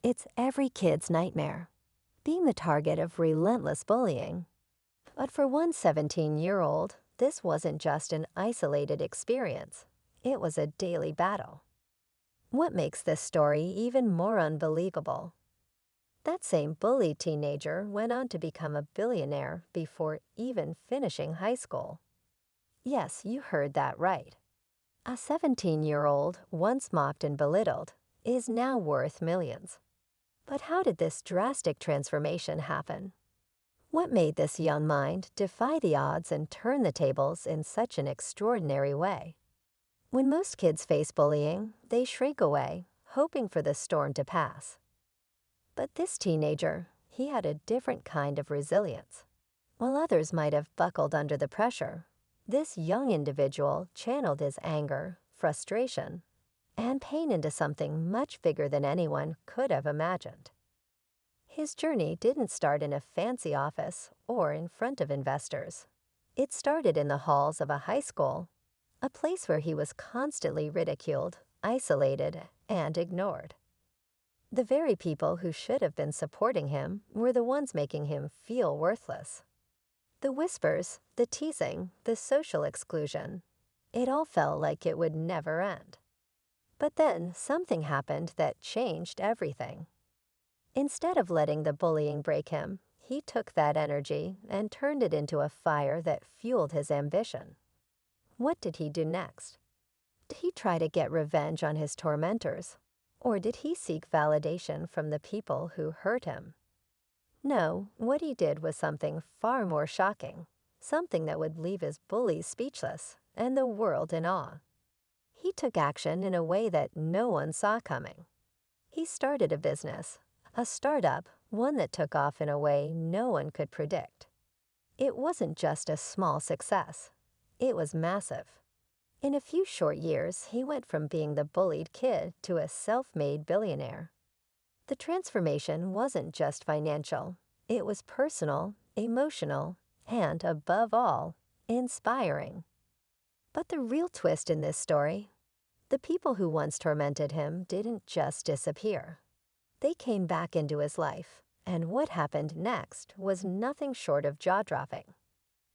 It's every kid's nightmare, being the target of relentless bullying. But for one 17-year-old, this wasn't just an isolated experience. It was a daily battle. What makes this story even more unbelievable? That same bullied teenager went on to become a billionaire before even finishing high school. Yes, you heard that right. A 17-year-old, once mocked and belittled, is now worth millions. But how did this drastic transformation happen? What made this young mind defy the odds and turn the tables in such an extraordinary way? When most kids face bullying, they shrink away, hoping for the storm to pass. But this teenager, he had a different kind of resilience. While others might have buckled under the pressure, this young individual channeled his anger, frustration, and pain into something much bigger than anyone could have imagined. His journey didn't start in a fancy office or in front of investors. It started in the halls of a high school, a place where he was constantly ridiculed, isolated, and ignored. The very people who should have been supporting him were the ones making him feel worthless. The whispers, the teasing, the social exclusion, it all felt like it would never end. But then something happened that changed everything. Instead of letting the bullying break him, he took that energy and turned it into a fire that fueled his ambition. What did he do next? Did he try to get revenge on his tormentors? Or did he seek validation from the people who hurt him? No, what he did was something far more shocking, something that would leave his bullies speechless and the world in awe. He took action in a way that no one saw coming. He started a business, a startup, one that took off in a way no one could predict. It wasn't just a small success. It was massive. In a few short years, he went from being the bullied kid to a self-made billionaire. The transformation wasn't just financial. It was personal, emotional, and, above all, inspiring. But the real twist in this story, the people who once tormented him didn't just disappear. They came back into his life, and what happened next was nothing short of jaw-dropping.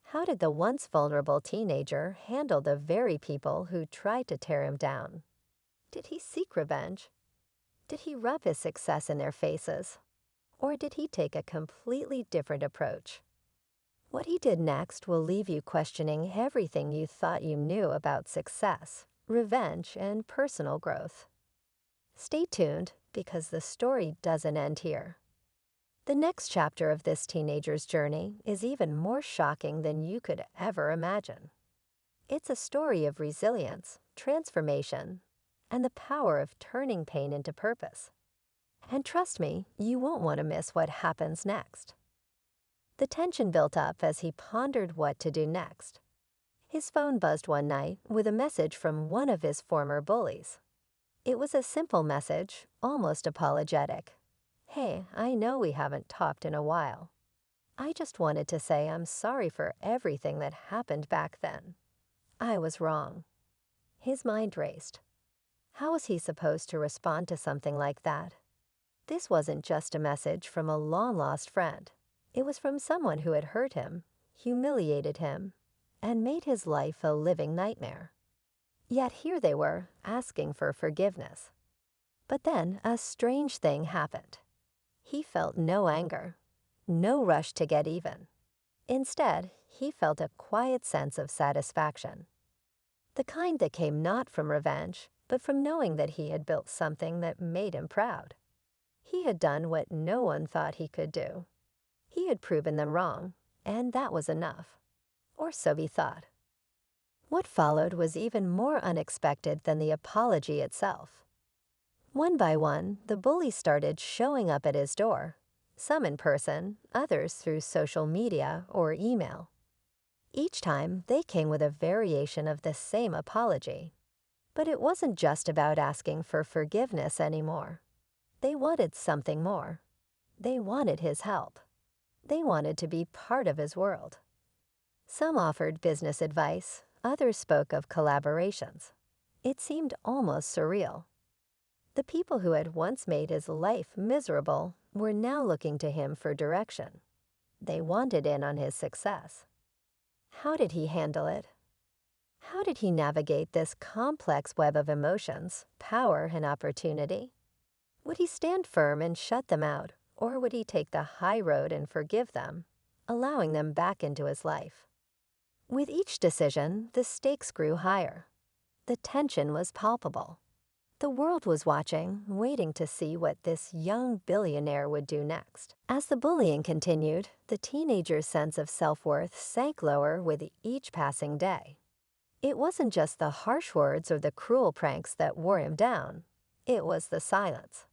How did the once vulnerable teenager handle the very people who tried to tear him down? Did he seek revenge? Did he rub his success in their faces? Or did he take a completely different approach? What he did next will leave you questioning everything you thought you knew about success, revenge, and personal growth. Stay tuned, because the story doesn't end here. The next chapter of this teenager's journey is even more shocking than you could ever imagine. It's a story of resilience, transformation, and the power of turning pain into purpose. And trust me, you won't want to miss what happens next. The tension built up as he pondered what to do next. His phone buzzed one night with a message from one of his former bullies. It was a simple message, almost apologetic. "Hey, I know we haven't talked in a while. I just wanted to say I'm sorry for everything that happened back then. I was wrong." His mind raced. How was he supposed to respond to something like that? This wasn't just a message from a long-lost friend. It was from someone who had hurt him, humiliated him, and made his life a living nightmare. Yet here they were, asking for forgiveness. But then a strange thing happened. He felt no anger, no rush to get even. Instead, he felt a quiet sense of satisfaction. The kind that came not from revenge, but from knowing that he had built something that made him proud. He had done what no one thought he could do. He had proven them wrong, and that was enough. Or so he thought. What followed was even more unexpected than the apology itself. One by one, the bullies started showing up at his door, some in person, others through social media or email. Each time, they came with a variation of the same apology. But it wasn't just about asking for forgiveness anymore. They wanted something more. They wanted his help. They wanted to be part of his world. Some offered business advice, others spoke of collaborations. It seemed almost surreal. The people who had once made his life miserable were now looking to him for direction. They wanted in on his success. How did he handle it? How did he navigate this complex web of emotions, power, and opportunity? Would he stand firm and shut them out, or would he take the high road and forgive them, allowing them back into his life? With each decision, the stakes grew higher. The tension was palpable. The world was watching, waiting to see what this young billionaire would do next. As the bullying continued, the teenager's sense of self-worth sank lower with each passing day. It wasn't just the harsh words or the cruel pranks that wore him down. It was the silence.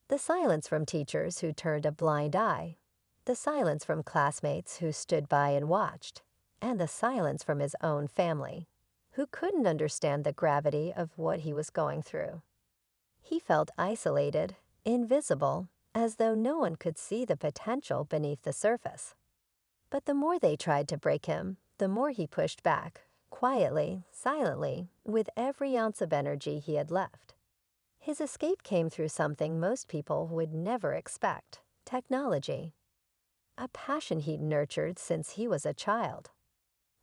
The silence from teachers who turned a blind eye, the silence from classmates who stood by and watched, and the silence from his own family, who couldn't understand the gravity of what he was going through. He felt isolated, invisible, as though no one could see the potential beneath the surface. But the more they tried to break him, the more he pushed back, quietly, silently, with every ounce of energy he had left. His escape came through something most people would never expect: technology. A passion he'd nurtured since he was a child.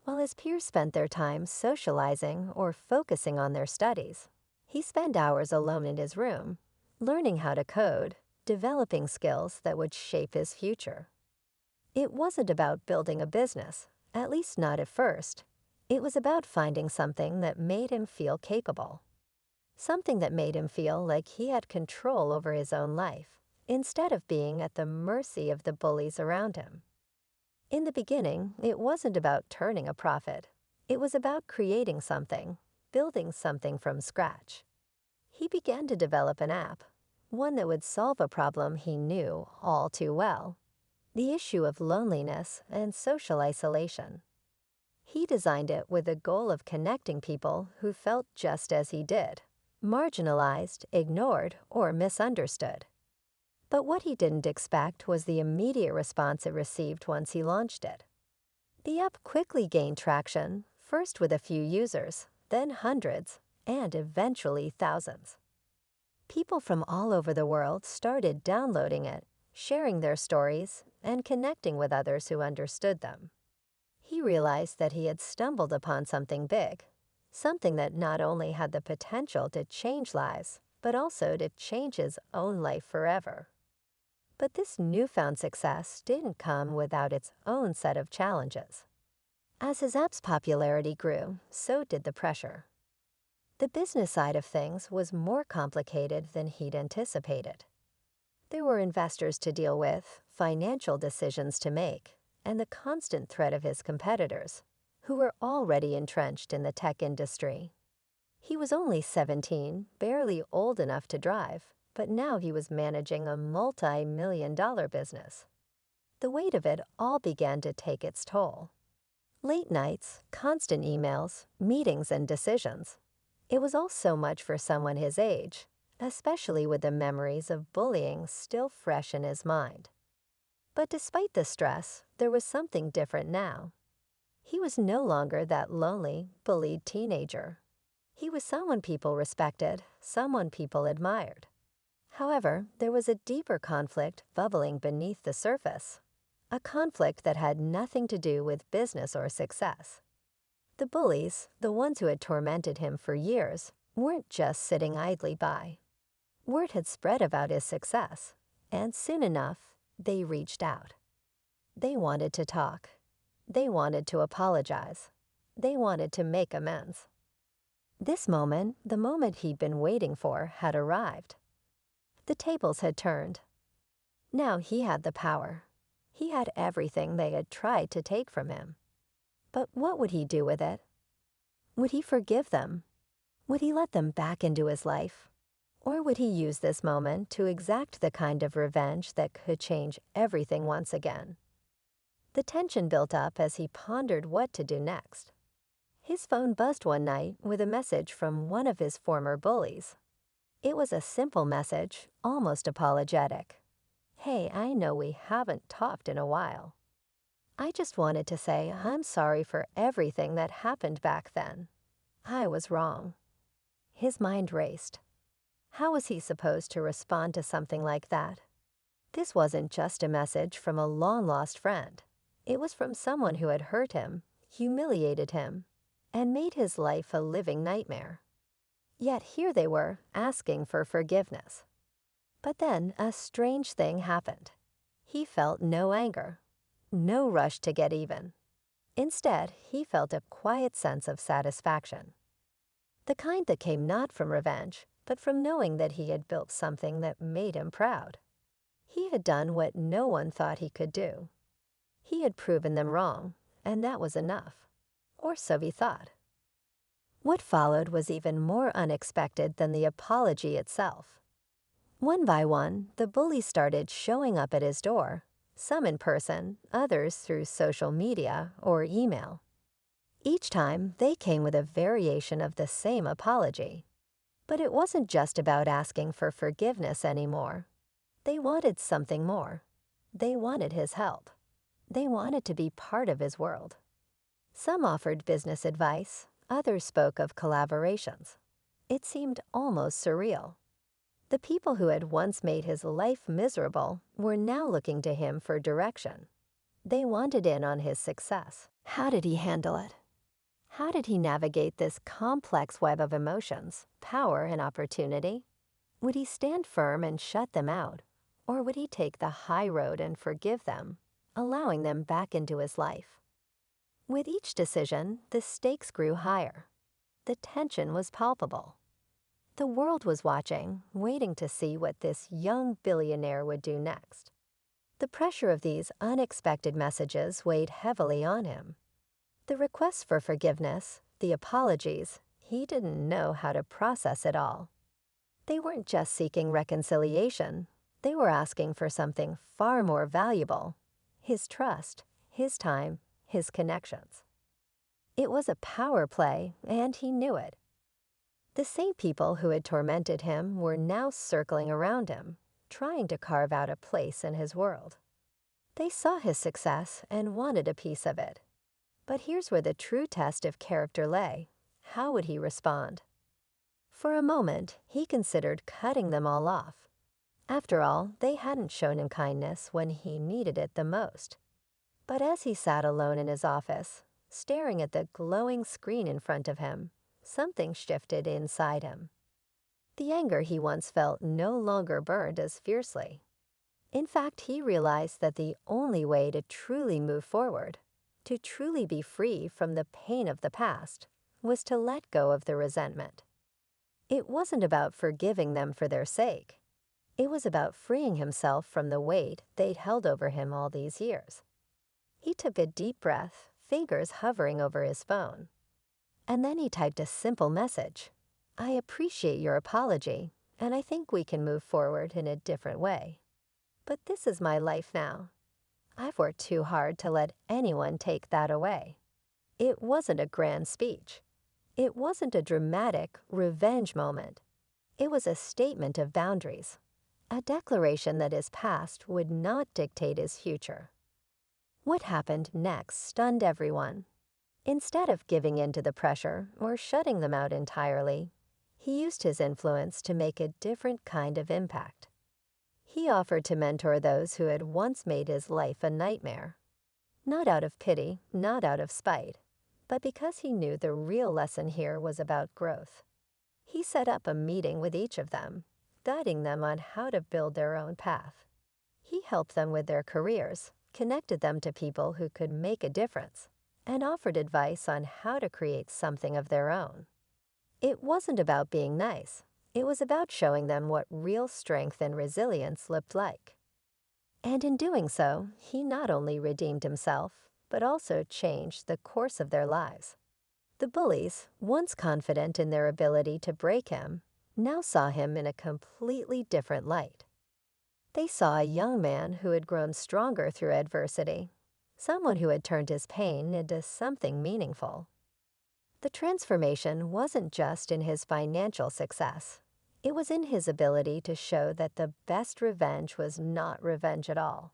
While his peers spent their time socializing or focusing on their studies, he spent hours alone in his room, learning how to code, developing skills that would shape his future. It wasn't about building a business, at least not at first. It was about finding something that made him feel capable. Something that made him feel like he had control over his own life, instead of being at the mercy of the bullies around him. In the beginning, it wasn't about turning a profit. It was about creating something, building something from scratch. He began to develop an app, one that would solve a problem he knew all too well: the issue of loneliness and social isolation. He designed it with the goal of connecting people who felt just as he did, marginalized, ignored, or misunderstood. But what he didn't expect was the immediate response it received once he launched it. The app quickly gained traction, first with a few users, then hundreds, and eventually thousands. People from all over the world started downloading it, sharing their stories, and connecting with others who understood them. He realized that he had stumbled upon something big, something that not only had the potential to change lives, but also to change his own life forever. But this newfound success didn't come without its own set of challenges. As his app's popularity grew, so did the pressure. The business side of things was more complicated than he'd anticipated. There were investors to deal with, financial decisions to make, and the constant threat of his competitors, who were already entrenched in the tech industry. He was only 17, barely old enough to drive, but now he was managing a multi-million-dollar business. The weight of it all began to take its toll. Late nights, constant emails, meetings, and decisions. It was all so much for someone his age, especially with the memories of bullying still fresh in his mind. But despite the stress, there was something different now. He was no longer that lonely, bullied teenager. He was someone people respected, someone people admired. However, there was a deeper conflict bubbling beneath the surface, a conflict that had nothing to do with business or success. The bullies, the ones who had tormented him for years, weren't just sitting idly by. Word had spread about his success, and soon enough, they reached out. They wanted to talk. They wanted to apologize. They wanted to make amends. This moment, the moment he'd been waiting for, had arrived. The tables had turned. Now he had the power. He had everything they had tried to take from him. But what would he do with it? Would he forgive them? Would he let them back into his life? Or would he use this moment to exact the kind of revenge that could change everything once again? The tension built up as he pondered what to do next. His phone buzzed one night with a message from one of his former bullies. It was a simple message, almost apologetic. "Hey, I know we haven't talked in a while. I just wanted to say I'm sorry for everything that happened back then. I was wrong." His mind raced. How was he supposed to respond to something like that? This wasn't just a message from a long-lost friend. It was from someone who had hurt him, humiliated him, and made his life a living nightmare. Yet here they were, asking for forgiveness. But then a strange thing happened. He felt no anger, no rush to get even. Instead, he felt a quiet sense of satisfaction. The kind that came not from revenge, but from knowing that he had built something that made him proud. He had done what no one thought he could do. He had proven them wrong, and that was enough. Or so he thought. What followed was even more unexpected than the apology itself. One by one, the bullies started showing up at his door, some in person, others through social media or email. Each time, they came with a variation of the same apology. But it wasn't just about asking for forgiveness anymore. They wanted something more. They wanted his help. They wanted to be part of his world. Some offered business advice, others spoke of collaborations. It seemed almost surreal. The people who had once made his life miserable were now looking to him for direction. They wanted in on his success. How did he handle it? How did he navigate this complex web of emotions, power, and opportunity? Would he stand firm and shut them out, or would he take the high road and forgive them, allowing them back into his life? With each decision, the stakes grew higher. The tension was palpable. The world was watching, waiting to see what this young billionaire would do next. The pressure of these unexpected messages weighed heavily on him. The requests for forgiveness, the apologies, he didn't know how to process it all. They weren't just seeking reconciliation. They were asking for something far more valuable: his trust, his time, his connections. It was a power play, and he knew it. The same people who had tormented him were now circling around him, trying to carve out a place in his world. They saw his success and wanted a piece of it. But here's where the true test of character lay. How would he respond? For a moment, he considered cutting them all off. After all, they hadn't shown him kindness when he needed it the most. But as he sat alone in his office, staring at the glowing screen in front of him, something shifted inside him. The anger he once felt no longer burned as fiercely. In fact, he realized that the only way to truly move forward, to truly be free from the pain of the past, was to let go of the resentment. It wasn't about forgiving them for their sake. It was about freeing himself from the weight they'd held over him all these years. He took a deep breath, fingers hovering over his phone. And then he typed a simple message. "I appreciate your apology, and I think we can move forward in a different way. But this is my life now. I've worked too hard to let anyone take that away." It wasn't a grand speech. It wasn't a dramatic revenge moment. It was a statement of boundaries, a declaration that his past would not dictate his future. What happened next stunned everyone. Instead of giving in to the pressure or shutting them out entirely, he used his influence to make a different kind of impact. He offered to mentor those who had once made his life a nightmare. Not out of pity, not out of spite, but because he knew the real lesson here was about growth. He set up a meeting with each of them, guiding them on how to build their own path. He helped them with their careers, connected them to people who could make a difference, and offered advice on how to create something of their own. It wasn't about being nice. It was about showing them what real strength and resilience looked like. And in doing so, he not only redeemed himself, but also changed the course of their lives. The bullies, once confident in their ability to break him, now saw him in a completely different light. They saw a young man who had grown stronger through adversity, someone who had turned his pain into something meaningful. The transformation wasn't just in his financial success. It was in his ability to show that the best revenge was not revenge at all.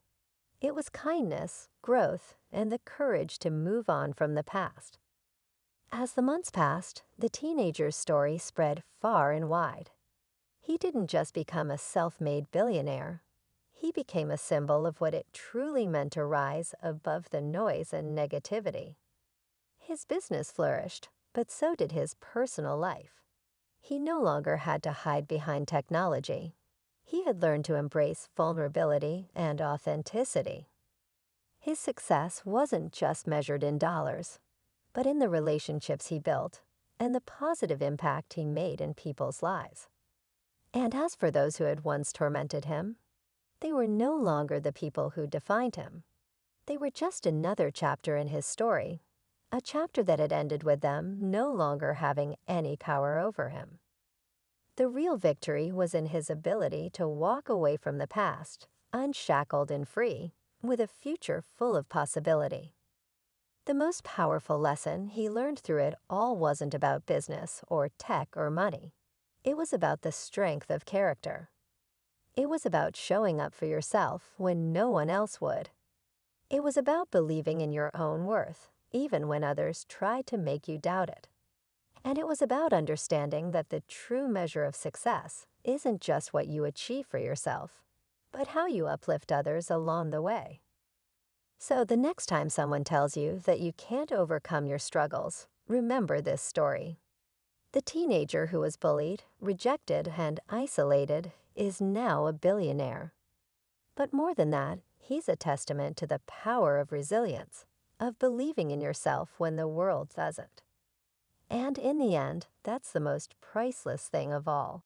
It was kindness, growth, and the courage to move on from the past. As the months passed, the teenager's story spread far and wide. He didn't just become a self-made billionaire. He became a symbol of what it truly meant to rise above the noise and negativity. His business flourished, but so did his personal life. He no longer had to hide behind technology. He had learned to embrace vulnerability and authenticity. His success wasn't just measured in dollars, but in the relationships he built and the positive impact he made in people's lives. And as for those who had once tormented him, they were no longer the people who defined him. They were just another chapter in his story, a chapter that had ended with them no longer having any power over him. The real victory was in his ability to walk away from the past, unshackled and free, with a future full of possibility. The most powerful lesson he learned through it all wasn't about business or tech or money. It was about the strength of character. It was about showing up for yourself when no one else would. It was about believing in your own worth, even when others tried to make you doubt it. And it was about understanding that the true measure of success isn't just what you achieve for yourself, but how you uplift others along the way. So the next time someone tells you that you can't overcome your struggles, remember this story. The teenager who was bullied, rejected, and isolated is now a billionaire. But more than that, he's a testament to the power of resilience, of believing in yourself when the world doesn't. And in the end, that's the most priceless thing of all.